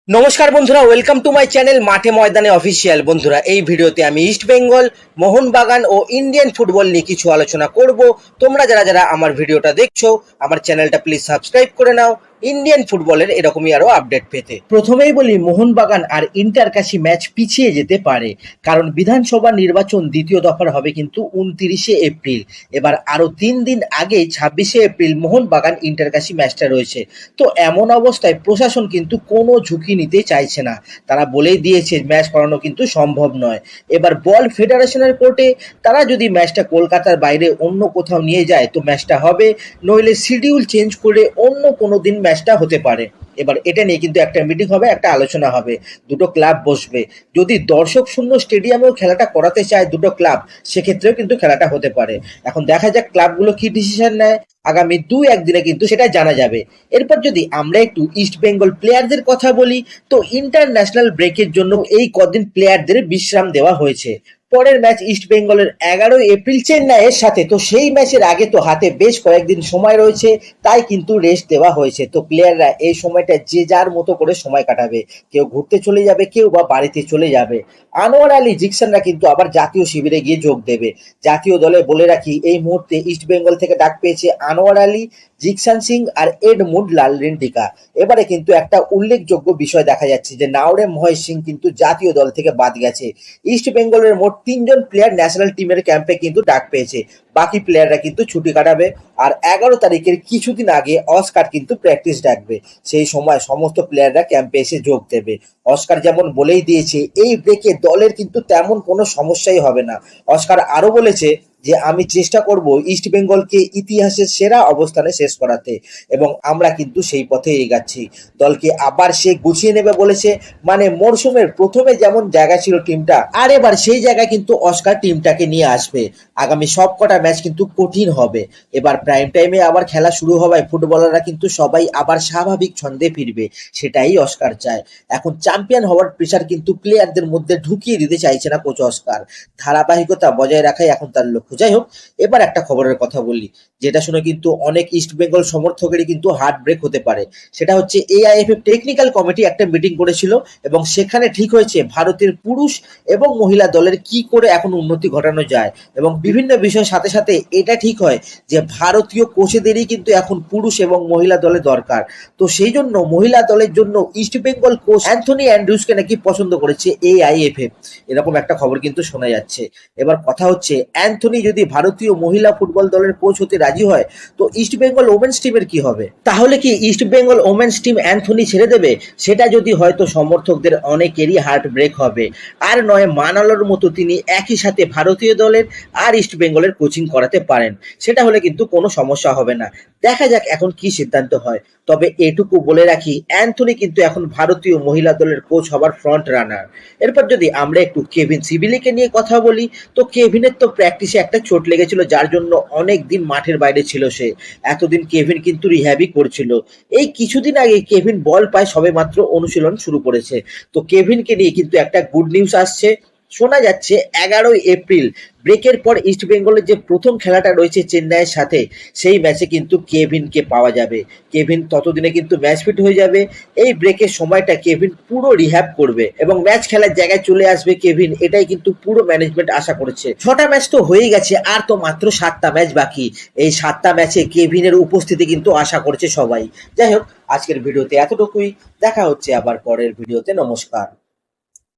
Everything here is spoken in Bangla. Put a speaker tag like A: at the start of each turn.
A: নমস্কার বন্ধুরা, ওয়েলকাম টু মাই চ্যানেল মাঠে ময়দানে অফিসিয়াল। বন্ধুরা, এই ভিডিওতে আমি ইস্ট বেঙ্গল, মোহনবাগান ও ইন্ডিয়ান ফুটবল নিয়ে কিছু আলোচনা করব। তোমরা যারা যারা আমার ভিডিওটা দেখছো, আমার চ্যানেলটা প্লিজ সাবস্ক্রাইব করে নাও ইন্ডিয়ান ফুটবলের এরকমই আরো আপডেট পেতে। প্রথমেই বলি, মোহনবাগান আর ইন্টার কাশি ম্যাচ পিছিয়ে যেতে পারে, কারণ বিধানসভা নির্বাচন দ্বিতীয় দফার হবে কিন্তু 29শে এপ্রিল। এবার আরো 3 দিন আগে 26শে এপ্রিল মোহনবাগান ইন্টার কাশি ম্যাচটা রয়েছে। তো এমন অবস্থায় প্রশাসন কিন্তু কোনো ঝুঁকি নিতে চাইছে না। তারা বলেই দিয়েছে ম্যাচ করানো কিন্তু সম্ভব নয়। এবার বল ফেডারেশনের কোর্টে তারা যদি ম্যাচটা কলকাতার বাইরে অন্য কোথাও নিয়ে যায় তো ম্যাচটা হবে, নইলে শিডিউল চেঞ্জ করে অন্য কোনো দিন ম্যাচটা হতে পারে। এবার এটা নিয়ে কিন্তু একটা মিটিং হবে, একটা আলোচনা হবে, দুটো ক্লাব বসবে। যদি দর্শক শূন্য স্টেডিয়ামেও খেলাটা করাতে চায় দুটো ক্লাব, সেক্ষেত্রেও কিন্তু খেলাটা হতে পারে। এখন দেখা যাক ক্লাবগুলো কি ডিসিশন নেয়। আগামী 2-1 দিনে কিন্তু সেটা জানা যাবে। এরপর যদি আমরা একটু ইস্ট বেঙ্গল প্লেয়ারদের কথা বলি, তো ইন্টারন্যাশনাল ব্রেকের জন্য এই কদিন প্লেয়ারদের বিশ্রাম দেওয়া হয়েছে। পরের ম্যাচ ইস্ট বেঙ্গলের 11 এপ্রিল চেন্নাইয়ের সাথে। তো সেই ম্যাচের আগে তো হাতে বেশ কয়েকদিন সময় রয়েছে, তাই কিন্তু রেস্ট দেওয়া হয়েছে। তো প্লেয়াররা এই সময়টা যে যার মতো করে সময় কাটাবে, কেউ ঘুরতে চলে যাবে, কেউ বা বাড়িতে চলে যাবে। আনোয়ার আলী, জিকসনরা কিন্তু আবার জাতীয় শিবিরে গিয়ে যোগ দেবে। জাতীয় দলে বলে রাখি, এই মুহূর্তে ইস্ট বেঙ্গল থেকে ডাক পেয়েছে আনোয়ার আলী, জিকসান সিং আর এডমুন্ড লালরেন্টিকা। এবারে কিন্তু একটা উল্লেখযোগ্য বিষয় দেখা যাচ্ছে যে নাওরেম মহেশ সিং কিন্তু জাতীয় দল থেকে বাদ গেছে। ইস্ট বেঙ্গলের মোট 3জন প্লেয়ার ন্যাশনাল টিমের ক্যাম্পে কিন্তু ডাক পেয়েছে, বাকি প্লেয়াররা কিন্তু ছুটি কাটাবে। আর 11 তারিখের কিছুদিন আগে অস্কার কিন্তু প্র্যাকটিস ডাকবে, সেই সময় সমস্ত প্লেয়াররা ক্যাম্পে এসে যোগ দেবে। অস্কার যেমন বলেই দিয়েছে, এই ব্রেকে দলের কিন্তু তেমন কোনো সমস্যাই হবে না। অস্কার আরো বলেছে যে আমি চেষ্টা করব ইস্ট বেঙ্গলকে ইতিহাসের সেরা অবস্থানে শেষ করাতে, এবং আমরা কিন্তু সেই পথে এগাচ্ছি। দলকে আবার সে গুছিয়ে নেবে বলেছে, মানে মরশুমের প্রথমে যেমন জায়গা ছিল টিমটা, আর এবার সেই জায়গায় কিন্তু অস্কার টিমটাকে নিয়ে আসবে। আগামী সব কটা ম্যাচ কিন্তু কঠিন হবে। এবার প্রাইম টাইমে আবার খেলা শুরু হওয়ায় ফুটবলাররা কিন্তু সবাই আবার স্বাভাবিক ছন্দে ফিরবে, সেটাই অস্কার চায়। এখন চ্যাম্পিয়ন হওয়ার প্রেশার কিন্তু প্লেয়ারদের মধ্যে ঢুকিয়ে দিতে চাইছে না কোচ অস্কার। ধারাবাহিকতা বজায় রাখাই এখন তার লক্ষ্য। যাই হোক, এবার একটা খবরের কথা বলি, যেটা শুনে কিন্তু অনেক ইস্ট বেঙ্গল সমর্থকেরই কিন্তু হার্ট ব্রেক হতে পারে। সেটা হচ্ছে এআইএফএফ টেকনিক্যাল কমিটি একটা মিটিং করেছিল, এবং সেখানে ঠিক হয়েছে ভারতের পুরুষ এবং মহিলা দলের কি করে এখন উন্নতি ঘটানো যায়, এবং বিভিন্ন বিষয়ের সাথে সাথে এটা ঠিক হয় যে ভারতীয় কোচেদেরই কিন্তু এখন পুরুষ এবং মহিলা দলে দরকার। তো সেই জন্য মহিলা দলের জন্য ইস্ট বেঙ্গল কোচ অ্যান্থনি অ্যান্ড্রুসকে নাকি পছন্দ করেছে এআইএফএফ, এরকম একটা খবর কিন্তু শোনা যাচ্ছে। এবার কথা হচ্ছে, অ্যান্থনি যদি ভারতীয় মহিলা ফুটবল দলের কোচ হতে রাজি হয়, তো ইস্ট বেঙ্গল ওমেন্স টিমের কি হবে? তাহলে কি east Bengal women's team Anthony ছেড়ে দেবে? সেটা যদি হয়তো সমর্থকদের অনেকেরই হার্ট ব্রেক হবে। আর নয় মানালোর মতো তিনি একই সাথে ভারতীয় দলের আর ইস্ট বেঙ্গলের কোচিং করাতে পারেন, সেটা হলে কিন্তু কোনো সমস্যা হবে না। দেখা যাক এখন কি সিদ্ধান্ত হয়। তবে এটুকু বলে রাখি, অ্যান্থনি কিন্তু এখন ভারতীয় মহিলা দলের কোচ হবার ফ্রন্ট রানার। এরপর যদি আমরা একটু কেভিন সিভিলিকে নিয়ে কথা বলি, তো কেভিনের তো প্র্যাকটিসে একটা চোট লেগেছিল, যার জন্য অনেক দিন মাঠের বাইরে ছিল সে। এতদিন কেভিন কিন্তু রিহ্যাবই করছিল। এই কিছুদিন আগে কেভিন বল পায় সবে মাত্র অনুশীলন শুরু করেছে। তো কেভিনকে নিয়ে কিন্তু একটা গুড নিউজ আসছে। শোনা যাচ্ছে 11 এপ্রিল ব্রেকের পর ইস্ট বেঙ্গলের যে প্রথম খেলাটা রয়েছে চেন্নাইয়ের সাথে, সেই ম্যাচে কিন্তু কেভিনকে পাওয়া যাবে। কেভিন ততদিনে কিন্তু ম্যাচ ফিট হয়ে যাবে। এই ব্রেকের সময়টা কেভিন পুরো রিহ্যাব করবে এবং ম্যাচ খেলার জায়গায় চলে আসবে কেভিন, এটাই কিন্তু পুরো ম্যানেজমেন্ট আশা করেছে। 6টা ম্যাচ তো হয়ে গেছে, আর তো মাত্র 7টা ম্যাচ বাকি। এই 7টা ম্যাচে কেভিনের উপস্থিতি কিন্তু আশা করছে সবাই। যাই হোক, আজকের ভিডিওতে এতটুকুই। দেখা হচ্ছে আবার পরের ভিডিওতে। নমস্কার।